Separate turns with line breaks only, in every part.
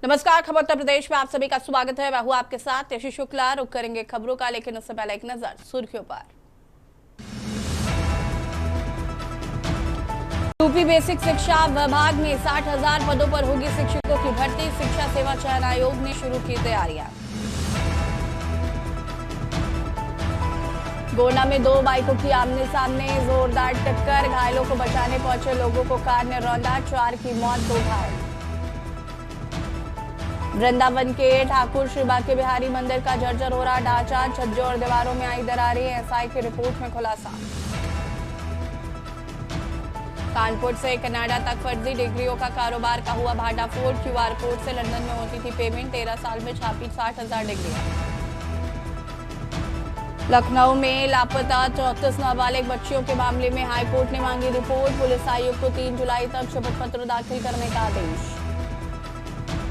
नमस्कार, खबर उत्तर प्रदेश में आप सभी का स्वागत है। मैं हूं आपके साथ यशी शुक्ला। रुक करेंगे खबरों का, लेकिन उससे पहले एक नजर सुर्खियों पर। यूपी बेसिक शिक्षा विभाग में 60,000 पदों पर होगी शिक्षकों की भर्ती। शिक्षा सेवा चयन आयोग ने शुरू की तैयारियां। गोंडा में दो बाइकों की आमने सामने जोरदार टक्कर, घायलों को बचाने पहुंचे लोगों को कार ने रौंदा। 4 की मौत, 2 घायल। वृंदावन के ठाकुर श्री बांके बिहारी मंदिर का जर्जर हो रहा ढांचा, छज्जों और दीवारों में आई दरारें। एसआई की रिपोर्ट में खुलासा। कानपुर से कनाडा तक फर्जी डिग्रियों का कारोबार का हुआ भाटाफोड़। क्यूआर कोड से लंदन में होती थी पेमेंट। 13 साल में छापी 60,000 डिग्रियां। लखनऊ में लापता 34 नाबालिग बच्चियों के मामले में हाईकोर्ट ने मांगी रिपोर्ट। पुलिस आयुक्त को 3 जुलाई तक शपथ पत्र दाखिल करने का आदेश।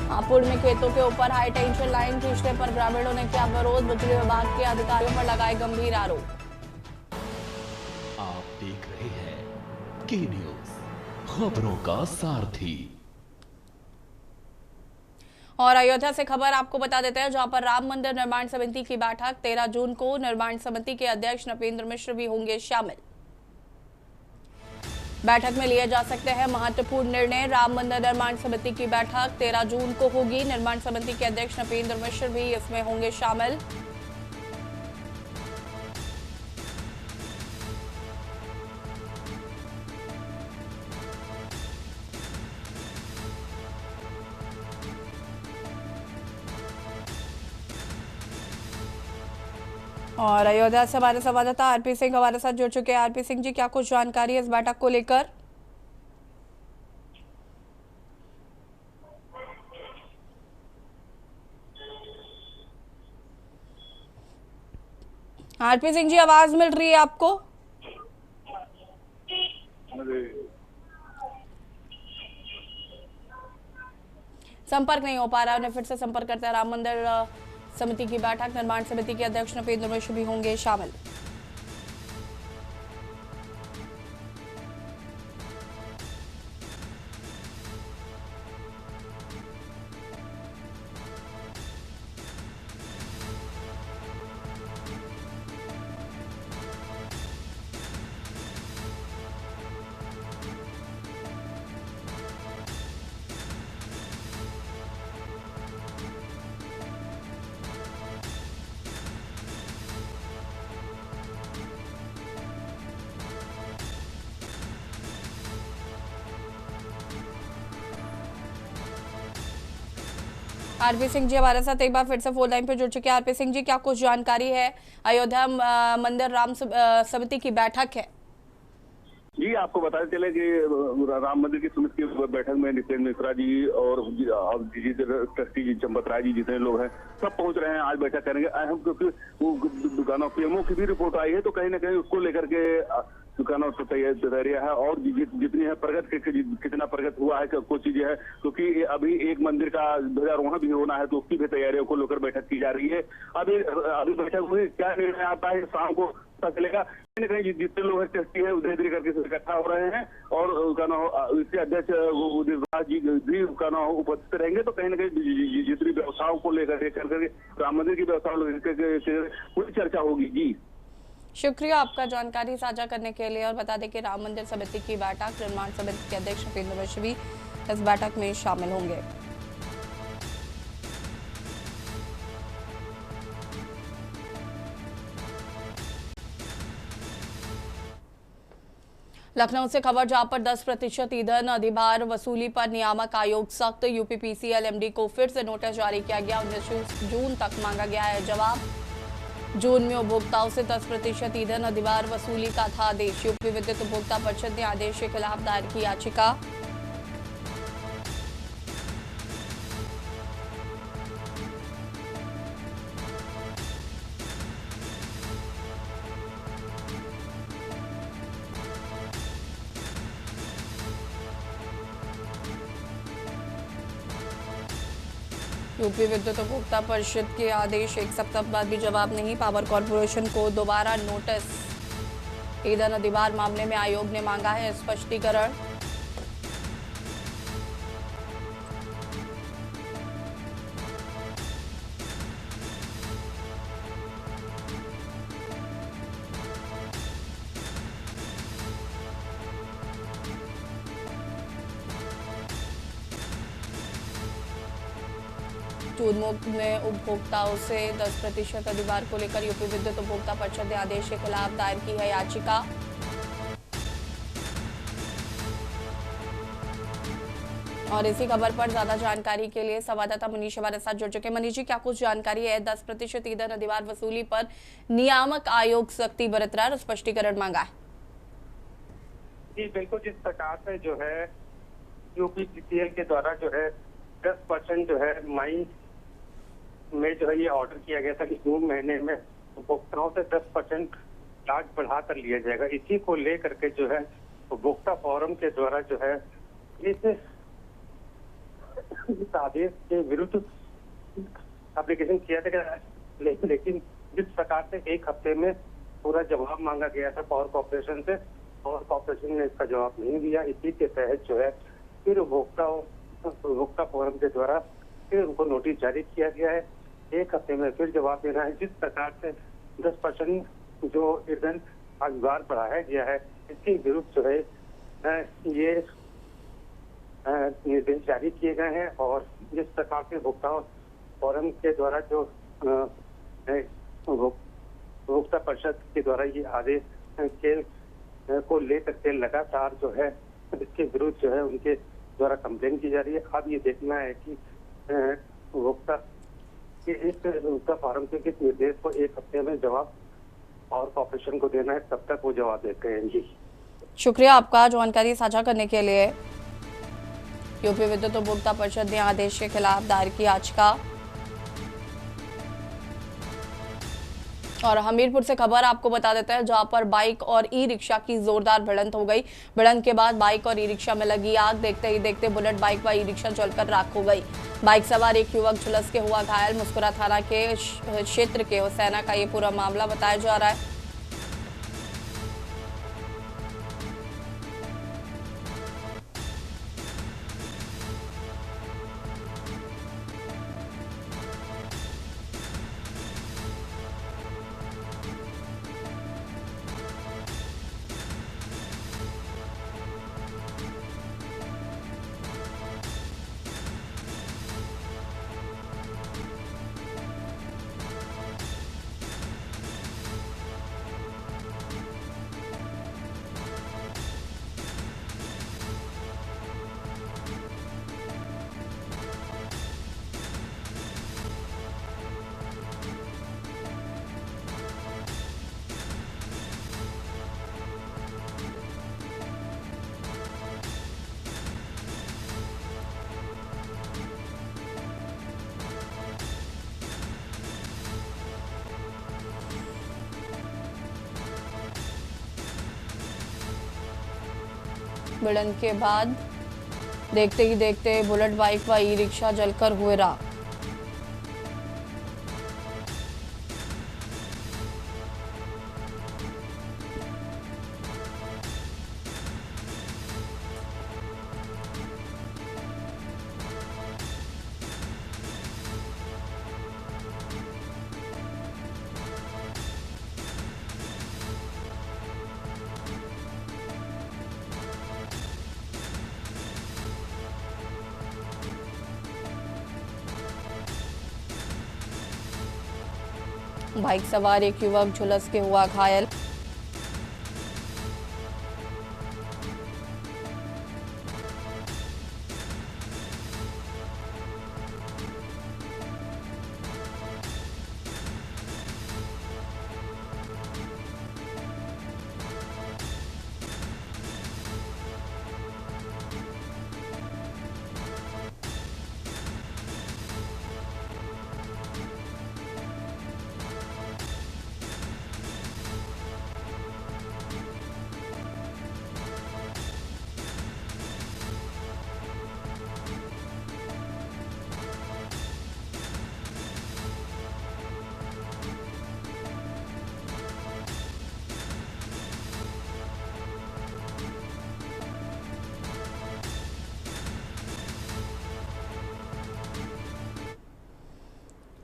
हापुड़ में खेतों के ऊपर हाई टेंशन लाइन खींचने पर ग्रामीणों ने किया विरोध। बिजली विभाग के अधिकारियों पर लगाए गंभीर आरोप।
आप देख रहे हैं के न्यूज, खबरों का सारथी।
और अयोध्या से खबर आपको बता देते हैं, जहां पर राम मंदिर निर्माण समिति की बैठक 13 जून को। निर्माण समिति के अध्यक्ष नृपेंद्र मिश्र भी होंगे शामिल। बैठक में लिए जा सकते हैं महत्वपूर्ण निर्णय। राम मंदिर निर्माण समिति की बैठक 13 जून को होगी। निर्माण समिति के अध्यक्ष नृपेंद्र मिश्र भी इसमें होंगे शामिल। और अयोध्या से हमारे संवाददाता आरपी सिंह हमारे साथ जुड़ चुके हैं। आरपी सिंह जी, क्या कुछ जानकारी है इस बैठक को लेकर? आरपी सिंह जी, आवाज मिल रही है आपको? संपर्क नहीं हो पा रहा है, उन्हें फिर से संपर्क करते हैं। राम मंदिर समिति की बैठक, निर्माण समिति के अध्यक्ष नृपेंद्र मिश्र भी होंगे शामिल। आरपी सिंह जी हमारे साथ एक बार फिर से फोन लाइन पे जुड़ चुके हैं। आरपी सिंह जी, क्या कुछ जानकारी है? अयोध्या मंदिर समिति की बैठक है।
जी, आपको बताते चले कि राम मंदिर की समिति की बैठक में नृपेंद्र मिश्रा जी और ट्रस्टी चंपत राय जी, जितने लोग हैं सब पहुंच रहे हैं। आज बैठक करेंगे अहम, क्योंकि वो दुकानों पीएमओ की भी रिपोर्ट आई है, तो कहीं ना कहीं उसको लेकर के दुकानों से तैयारियां है। और जितनी है प्रगति, कितना प्रगति हुआ है, कुछ चीजें है, क्योंकि अभी एक मंदिर का ध्वजारोहण भी होना है, तो उसकी भी तैयारियों को लेकर बैठक की जा रही है। अभी बैठक में क्या निर्णय आता है शाम को पता चलेगा। कहीं ना कहीं जितने लोग हैं ट्रस्टी है उधर धीरे करके इकट्ठा हो रहे हैं, और इसके अध्यक्ष जी भी उपस्थित रहेंगे। तो कहीं ना कहीं जितनी व्यवस्थाओं को लेकर राम मंदिर की व्यवस्था पूरी चर्चा होगी। जी,
शुक्रिया आपका जानकारी साझा करने के लिए। और बता दें कि राम मंदिर समिति की बैठक, निर्माण समिति के अध्यक्ष नृपेंद्र मिश्र भी इस बैठक में शामिल होंगे। लखनऊ से खबर, जहां पर 10% ईंधन अधिभार वसूली पर नियामक आयोग सख्त। यूपीपीसीएल एमडी को फिर से नोटिस जारी किया गया। 19 जून तक मांगा गया है जवाब। जून में उपभोक्ताओं से 10% ईंधन अधिभार वसूली का था आदेश। यूपी विद्युत उपभोक्ता परिषद ने आदेश के खिलाफ दायर की याचिका। यूपी विद्युत उपभोक्ता परिषद के आदेश, एक सप्ताह बाद भी जवाब नहीं। पावर कॉर्पोरेशन को दोबारा नोटिस। ईंधन अधिभार मामले में आयोग ने मांगा है स्पष्टीकरण। जून में उपभोक्ताओं से 10% अधिभार को लेकर यूपी विद्युत उपभोक्ता परिषद ने आदेश के खिलाफ दायर की है याचिका। और इसी खबर पर ज्यादा जानकारी के लिए संवाददाता मनीष हमारे साथ जुड़ चुके हैं। मनीष जी, क्या कुछ जानकारी है? 10% ईंधन अधिभार वसूली पर नियामक आयोग सख्ती बरत रहा है, स्पष्टीकरण मांगा है।
जी बिल्कुल, जिस प्रकार से जो है यूपीपीसीएल के द्वारा जो है 10% जो है मई में जो है ये ऑर्डर किया गया था कि जून महीने में उपभोक्ताओं से 10% चार्ज बढ़ा कर लिया जाएगा। इसी को लेकर के जो है उपभोक्ता फोरम के द्वारा जो है इस आदेश के विरुद्ध एप्लीकेशन किया था, लेकिन जिस प्रकार से एक हफ्ते में पूरा जवाब मांगा गया था पावर कॉर्पोरेशन से, पावर कॉर्पोरेशन ने इसका जवाब नहीं दिया। इसी के तहत जो है फिर उपभोक्ता फोरम के द्वारा फिर उनको नोटिस जारी किया गया है। एक हफ्ते में फिर जवाब देना है। जिस प्रकार से 10% जो ईंधन अधिभार बढ़ाया गया है, इसके विरुद्ध जो है ये निर्देश जारी किए गए हैं। और जिस प्रकार से उपभोक्ता फोरम के द्वारा जो उपभोक्ता परिषद के द्वारा ये आदेश के को लेकर के लगातार जो है इसके विरुद्ध जो है उनके द्वारा कंप्लेन की जा रही है। अब ये देखना है कि उपभोक्ता के इस उपभोक्ता फोरम के किस निर्देश को एक हफ्ते में जवाब और कॉर्पोरेशन को देना है, तब तक वो जवाब देते हैं। जी
शुक्रिया आपका जानकारी साझा करने के लिए। यूपी विद्युत उपभोक्ता परिषद ने आदेश के खिलाफ दायर की याचिका। और हमीरपुर से खबर आपको बता देते हैं, जहां पर बाइक और ई रिक्शा की जोरदार भिड़ंत हो गई। भिड़ंत के बाद बाइक और ई रिक्शा में लगी आग। देखते ही देखते बुलेट बाइक व ई रिक्शा जलकर राख हो गई। बाइक सवार एक युवक झुलस के हुआ घायल। मुस्कुरा थाना के क्षेत्र के हुसैना का ये पूरा मामला बताया जा रहा है। भिड़ंत के बाद देखते ही देखते बुलेट बाइक व ई रिक्शा जलकर हुए राख। बाइक सवार एक युवक झुलस के हुआ घायल।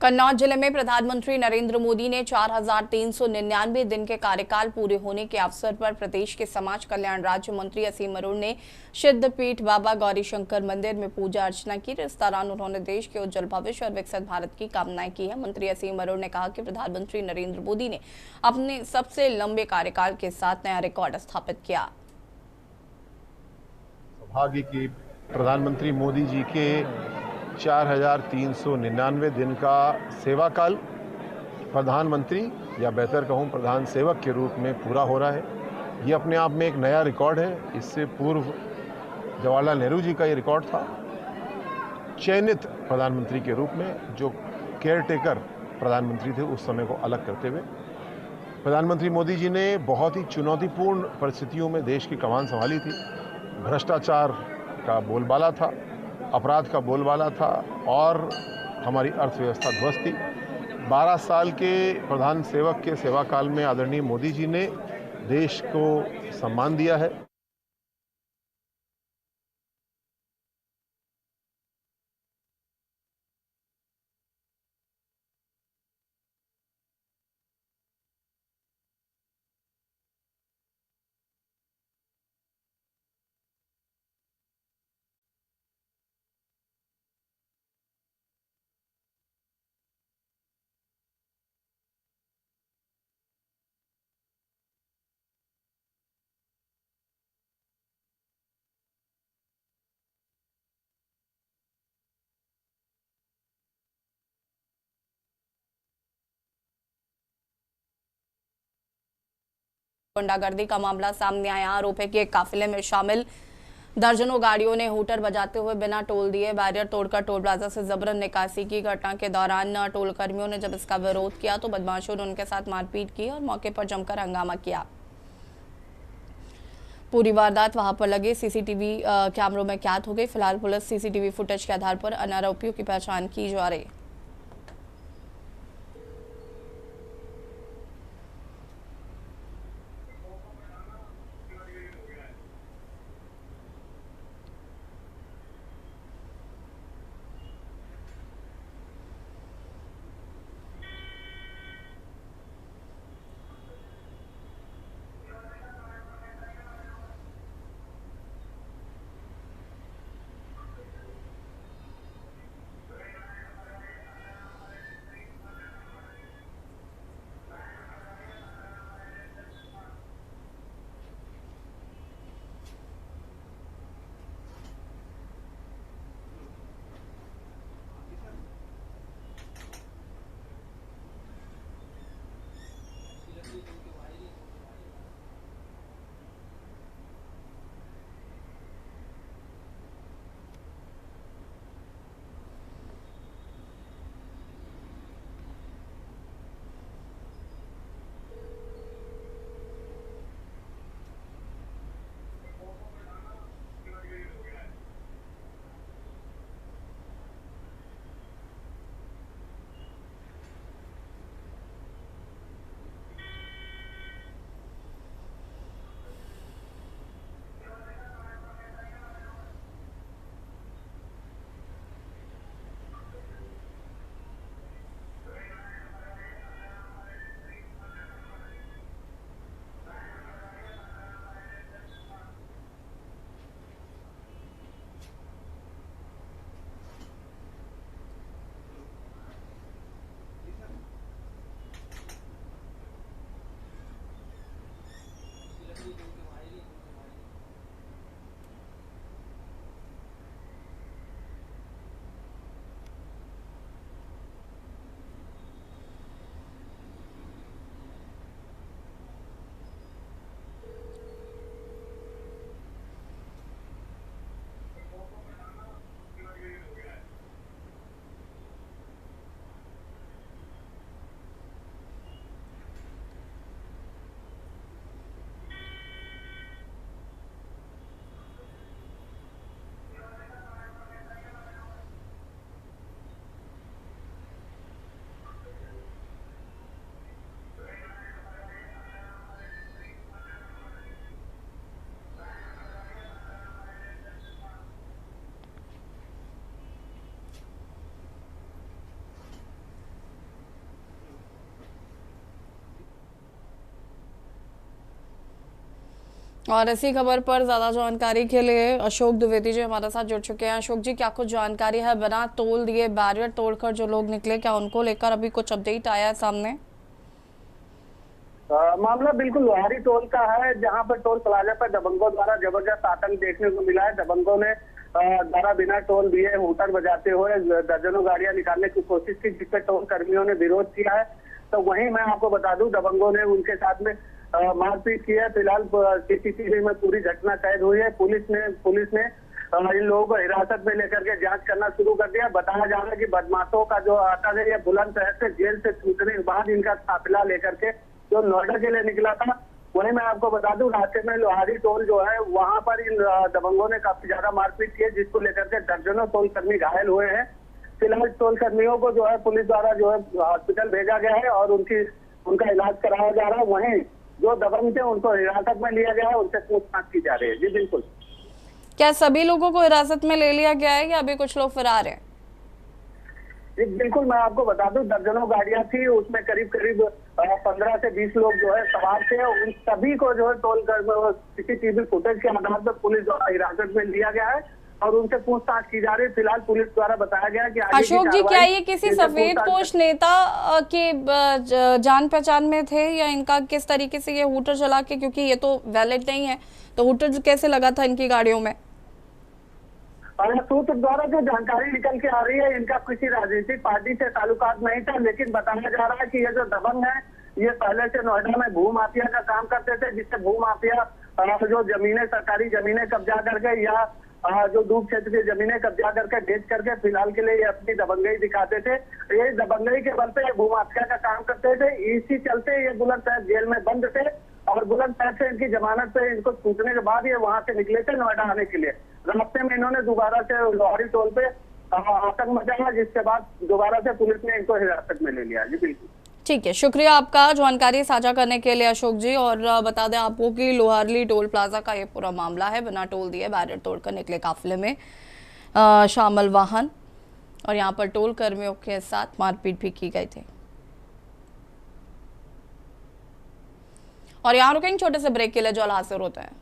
कन्नौज जिले में प्रधानमंत्री नरेंद्र मोदी ने 4,399 दिन के कार्यकाल पूरे होने के अवसर पर प्रदेश के समाज कल्याण राज्य मंत्री असीम अरुण ने सिद्धपीठ बाबा गौरीशंकर मंदिर में पूजा अर्चना की। इस दौरान उन्होंने देश के उज्जवल भविष्य और विकसित भारत की कामनाएं की है। मंत्री असीम अरुण ने कहा कि प्रधानमंत्री नरेंद्र मोदी ने अपने सबसे लंबे कार्यकाल के साथ नया रिकॉर्ड स्थापित किया।
सौभाग्य की प्रधानमंत्री मोदी जी के 4,399 दिन का सेवा काल प्रधानमंत्री या बेहतर कहूँ प्रधान सेवक के रूप में पूरा हो रहा है। ये अपने आप में एक नया रिकॉर्ड है। इससे पूर्व जवाहरलाल नेहरू जी का ये रिकॉर्ड था, चयनित प्रधानमंत्री के रूप में, जो केयर टेकर प्रधानमंत्री थे उस समय को अलग करते हुए। प्रधानमंत्री मोदी जी ने बहुत ही चुनौतीपूर्ण परिस्थितियों में देश की कमान संभाली थी। भ्रष्टाचार का बोलबाला था, अपराध का बोलबाला था और हमारी अर्थव्यवस्था ध्वस्त थी। 12 साल के प्रधान सेवक के सेवा काल में आदरणीय मोदी जी ने देश को सम्मान दिया है।
गुंडागर्दी का मामला सामने आया। आरोप है कि एक काफिले में शामिल दर्जनों गाड़ियों ने हूटर बजाते हुए बिना टोल दिए बैरियर तोड़कर टोल प्लाजा से जबरन निकासी की। घटना के दौरान टोल कर्मियों ने जब इसका विरोध किया तो बदमाशों ने उनके साथ मारपीट की और मौके पर जमकर हंगामा किया। पूरी वारदात वहां पर लगे सीसीटीवी कैमरों में कैद हो गई। फिलहाल पुलिस सीसीटीवी फुटेज के आधार पर अन्य आरोपियों की पहचान की जा रही है। और इसी खबर पर ज्यादा जानकारी के लिए अशोक द्विवेदी जी हमारे साथ जुड़ चुके हैं। अशोक जी, क्या कुछ जानकारी है? बिना टोल दिए बैरियर तोड़कर जो लोग निकले, क्या उनको लेकर अभी कुछ अपडेट आया है सामने?
मामला बिल्कुल लोहारी टोल का है, जहां पर टोल प्लाजा पर दबंगों द्वारा जबरदस्त आतंक देखने को मिला है। दबंगों ने द्वारा बिना टोल दिए हूटर बजाते हुए दर्जनों गाड़ियां निकालने की कोशिश की, जिसपे टोल कर्मियों ने विरोध किया है। तो वहीं मैं आपको बता दूं, दबंगों ने उनके साथ में मारपीट की है। फिलहाल सीसीटीवी में पूरी घटना कैद हुई है। पुलिस ने इन लोगों को हिरासत में लेकर के जांच करना शुरू कर दिया। बताया जा रहा है कि बदमाशों का जो आता है, ये बुलंदशहर से जेल से छूटने के बाद इनका काफिला लेकर के जो नोएडा के लिए निकला था। वहीं मैं आपको बता दूं, रास्ते में लोहारी टोल जो है, वहां पर इन दबंगों ने काफी ज्यादा मारपीट की है, जिसको लेकर के दर्जनों टोल कर्मी घायल हुए हैं। फिलहाल टोल कर्मियों को जो है पुलिस द्वारा जो है हॉस्पिटल भेजा गया है और उनका इलाज कराया जा रहा है। वहीं जो दबंग थे उनको हिरासत में लिया गया है, उनसे पूछताछ की जा रही है। जी बिल्कुल।
क्या सभी लोगों को हिरासत में ले लिया गया है या अभी कुछ लोग फरार हैं?
जी बिल्कुल, मैं आपको बता दूं, दर्जनों गाड़ियां थी, उसमें करीब 15 से 20 लोग जो है सवार थे। उन सभी को जो है टोल कर सीसीटीवी फुटेज के आधार पर पुलिस द्वारा हिरासत में लिया गया है और उनसे पूछताछ की जा रही है। फिलहाल पुलिस द्वारा बताया गया है कि
अशोक जी, क्या ये किसी सफेद पोश नेता के जान पहचान में थे या इनका किस तरीके से ये हूटर चला के, क्योंकि ये तो वैलिड नहीं है, तो हूटर कैसे लगा था इनकी गाड़ियों में?
सूत्र द्वारा जो जानकारी निकल के आ रही है, इनका किसी राजनीतिक पार्टी से ताल्लुकात नहीं था, लेकिन बताया जा रहा है कि ये जो दबंग है, ये पहले से नोएडा में भू माफिया का काम करते थे, जिससे भू माफिया जो जमीनें, सरकारी जमीनें कब्जा करके या जो दूर क्षेत्र की जमीनें कब्जा करके बेच करके फिलहाल के लिए ये अपनी दबंगई दिखाते थे। ये दबंगई के बल पे भू माफिया का काम करते थे। इसी चलते ये बुलंदशहर जेल में बंद थे और बुलंदशहर से इनकी जमानत पे इनको छूटने के बाद ये वहां से निकले थे नोएडा आने के लिए। रास्ते में इन्होंने दोबारा से लोहारी टोल पे आतंक मचाया, जिसके बाद दोबारा से पुलिस ने इनको हिरासत में ले लिया। जी बिल्कुल।
ठीक है, शुक्रिया आपका जानकारी साझा करने के लिए अशोक जी। और बता दें आपको कि लोहारली टोल प्लाजा का ये पूरा मामला है। बिना टोल दिए बैरियर तोड़कर निकले काफिले में शामिल वाहन और यहाँ पर टोल कर्मियों के साथ मारपीट भी की गई थी। और यहाँ रुकेंगे छोटे से ब्रेक के लिए, जो हासिल होता है।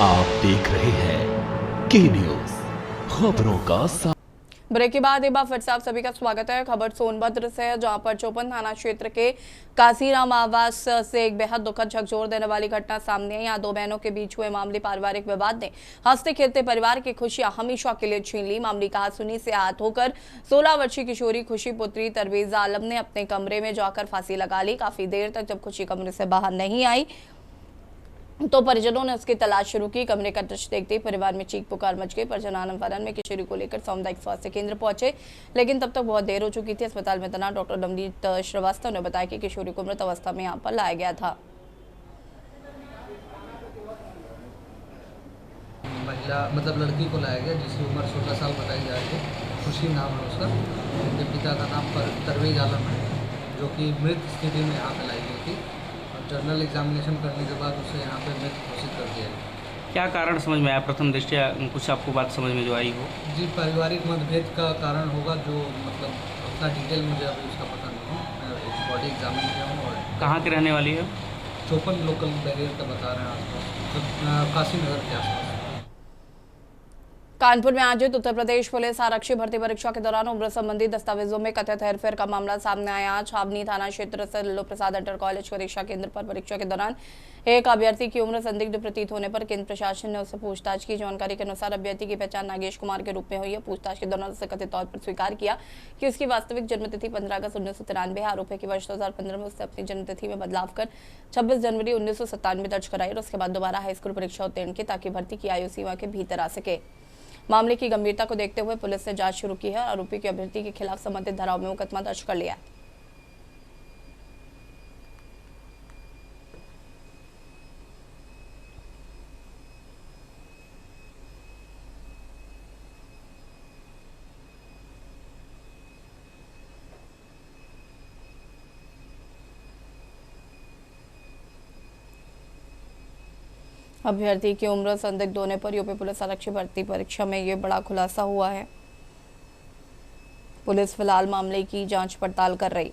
आप देख रहे हैं के न्यूज, खबरों का
ब्रेक के बाद एक बार फिर से आप सभी का स्वागत है। खबर सोनभद्र से है, जहां पर चौपन थाना क्षेत्र के काशीराम आवास से एक बेहद दुखद झकझोर देने वाली घटना सामने आई। यहाँ दो बहनों के बीच हुए मामूली पारिवारिक विवाद ने हंसते खेलते परिवार की खुशियां हमेशा के लिए छीन ली। मामूली कहासुनी से आहत होकर 16 वर्षीय किशोरी खुशी पुत्री तरवीज आलम ने अपने कमरे में जाकर फांसी लगा ली। काफी देर तक जब खुशी कमरे से बाहर नहीं आई तो परिजनों ने उसकी तलाश शुरू की। कमरे का दृश्य देखते ही परिवार में चीख पुकार मच गई। परिजन आनंद फानन में किशोरी को लेकर सामुदायिक स्वास्थ्य केंद्र पहुंचे, लेकिन तब तक बहुत देर हो चुकी थी। अस्पताल में तैनात डॉक्टर नवनीत श्रीवास्तव ने बताया कि किशोरी को मृत अवस्था में यहाँ पर लाया गया था।
महिला मतलब लड़की को लाया गया, जिसकी उम्र 16 साल बताई जा रही है। खुशी नाम है उसका। उनके पिता का नाम तरवीज आलम है, जो कि मृत स्थिति में यहाँ पे लाई गई थी। जर्नल एग्जामिनेशन करने के बाद उसे यहाँ पे मृत घोषित कर दिया गया।
क्या कारण समझ में आया प्रथम दृष्टया, कुछ आपको बात समझ में जो आई हो?
जी, पारिवारिक मतभेद का कारण होगा, जो मतलब अपना डिटेल मुझे अभी उसका पता नहीं है। मैं एक बॉडी एग्जामिन किया हूँ। और
कहाँ के रहने वाली है?
चौपन लोकल बैरियर का बता रहे हैं, आसपास काशी नगर के आसपास।
कानपुर में आयोजित उत्तर प्रदेश पुलिस आरक्षी भर्ती परीक्षा के दौरान उम्र संबंधी दस्तावेजों में कथित हेरफेर का मामला सामने आया। छावनी थाना क्षेत्र से लल्लू प्रसाद इंटर कॉलेज परीक्षा केंद्र पर परीक्षा के दौरान एक अभ्यर्थी की उम्र संदिग्ध प्रतीत होने पर केंद्र प्रशासन ने उससे पूछताछ की। जानकारी के अनुसार अभ्यर्थी की पहचान नागेश कुमार के रूप में हुई है। पूछताछ के दौरान उसने कथित तौर पर स्वीकार किया कि उसकी वास्तविक जन्मतिथि 15 अगस्त 1993 है। आरोप है कि वर्ष 2015 में उसने अपनी जन्मतिथि में बदलाव कर 26 जनवरी 1997 दर्ज कराई और उसके बाद दोबारा हाईस्कूल परीक्षा उत्तीर्ण की, ताकि भर्ती की आयु सीमा के भीतर आ सके। मामले की गंभीरता को देखते हुए पुलिस ने जांच शुरू की है और आरोपी के अभ्यर्थी के खिलाफ संबंधित धाराओं में मुकदमा दर्ज कर लिया है। अभ्यर्थी की उम्र संदिग्ध होने पर यूपी पुलिस आरक्षी भर्ती परीक्षा में ये बड़ा खुलासा हुआ है। पुलिस फिलहाल मामले की जांच पड़ताल कर रही।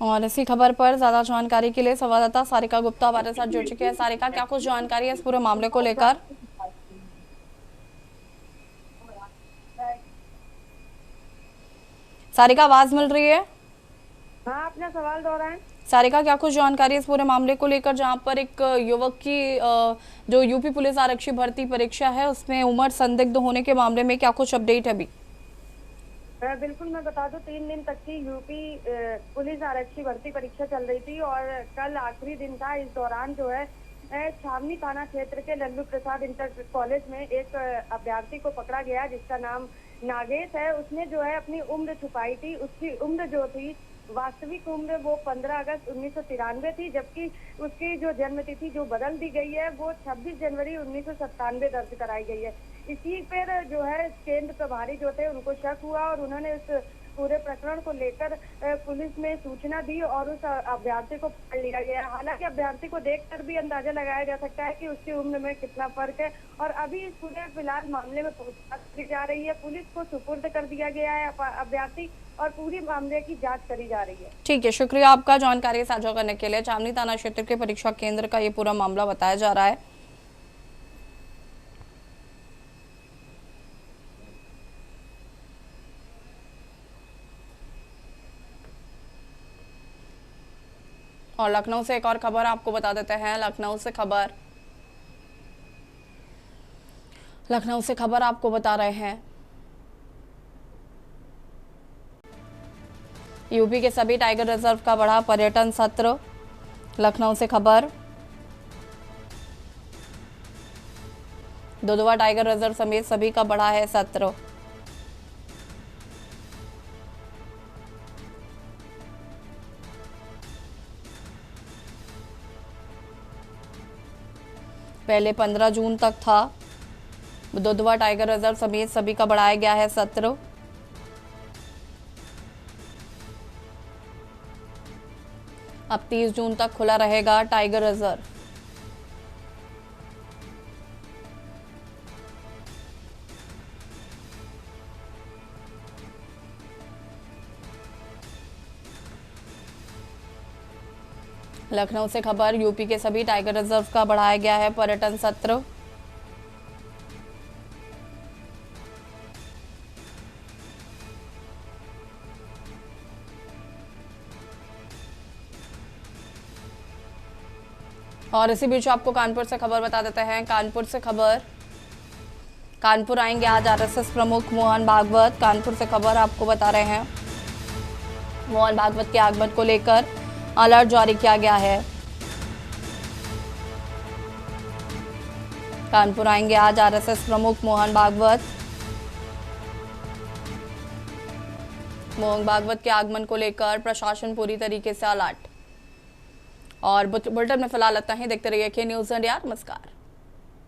और इसी खबर पर ज्यादा जानकारी के लिए संवाददाता सारिका गुप्ता हमारे साथ जुड़ चुकी है। सारिका, क्या कुछ जानकारी है इस पूरे मामले को लेकर? सारिका, आवाज मिल रही है?
हाँ, अपना सवाल दोहराएं।
सारिका, क्या कुछ जानकारी इस पूरे मामले को लेकर जहां पर एक युवक की जो यूपी पुलिस आरक्षी भर्ती परीक्षा है उसमें उम्र संदिग्ध होने के मामले में क्या कुछ अपडेट है अभी?
बिल्कुल, मैं बता दूं 3 दिन तक की यूपी पुलिस आरक्षी भर्ती परीक्षा चल रही थी और कल आखिरी दिन था। इस दौरान जो है छावनी थाना क्षेत्र के लल्लू प्रसाद इंटर कॉलेज में एक अभ्यर्थी को पकड़ा गया जिसका नाम नागेश है। उसने जो है अपनी उम्र छुपाई थी। उसकी उम्र जो थी, वास्तविक उम्र वो 15 अगस्त 1993 थी, जबकि उसकी जो जन्म तिथि जो बदल दी गई है वो 26 जनवरी 1997 दर्ज कराई गई है। इसी पर जो है केंद्र प्रभारी जो थे उनको शक हुआ और उन्होंने इस पूरे प्रकरण को लेकर पुलिस में सूचना दी और उस अभ्यर्थी को पकड़ लिया गया। हालांकि अभ्यर्थी को देखकर भी अंदाजा लगाया जा सकता है कि उसकी उम्र में कितना फर्क है और अभी इस पूरे फिलहाल मामले में पूछताछ की जा रही है। पुलिस को सुपुर्द कर दिया गया है अभ्यर्थी और पूरी मामले की जांच करी जा रही है।
ठीक है, शुक्रिया आपका जानकारी साझा करने के लिए। छावनी थाना क्षेत्र के परीक्षा केंद्र का ये पूरा मामला बताया जा रहा है। और लखनऊ से एक और खबर आपको बता देते हैं। लखनऊ से खबर आपको बता रहे हैं। यूपी के सभी टाइगर रिजर्व का बढ़ा पर्यटन सत्र। लखनऊ से खबर। दुधवा टाइगर रिजर्व समेत सभी का बढ़ा है सत्र। पहले 15 जून तक था। दुधवा टाइगर रिजर्व समेत सभी का बढ़ाया गया है सत्र। अब 30 जून तक खुला रहेगा टाइगर रिजर्व। लखनऊ से खबर। यूपी के सभी टाइगर रिजर्व का बढ़ाया गया है पर्यटन सत्र। और इसी बीच आपको कानपुर से खबर बता देते हैं। कानपुर से खबर। कानपुर आएंगे आज आरएसएस प्रमुख मोहन भागवत। कानपुर से खबर आपको बता रहे हैं। मोहन भागवत के आगमन को लेकर अलर्ट जारी किया गया है। कानपुर आएंगे आज आरएसएस प्रमुख मोहन भागवत। मोहन भागवत के आगमन को लेकर प्रशासन पूरी तरीके से अलर्ट। और बुलेटिन में फिलहाल इतना ही। देखते रहिए के न्यूज़ इंडिया। नमस्कार।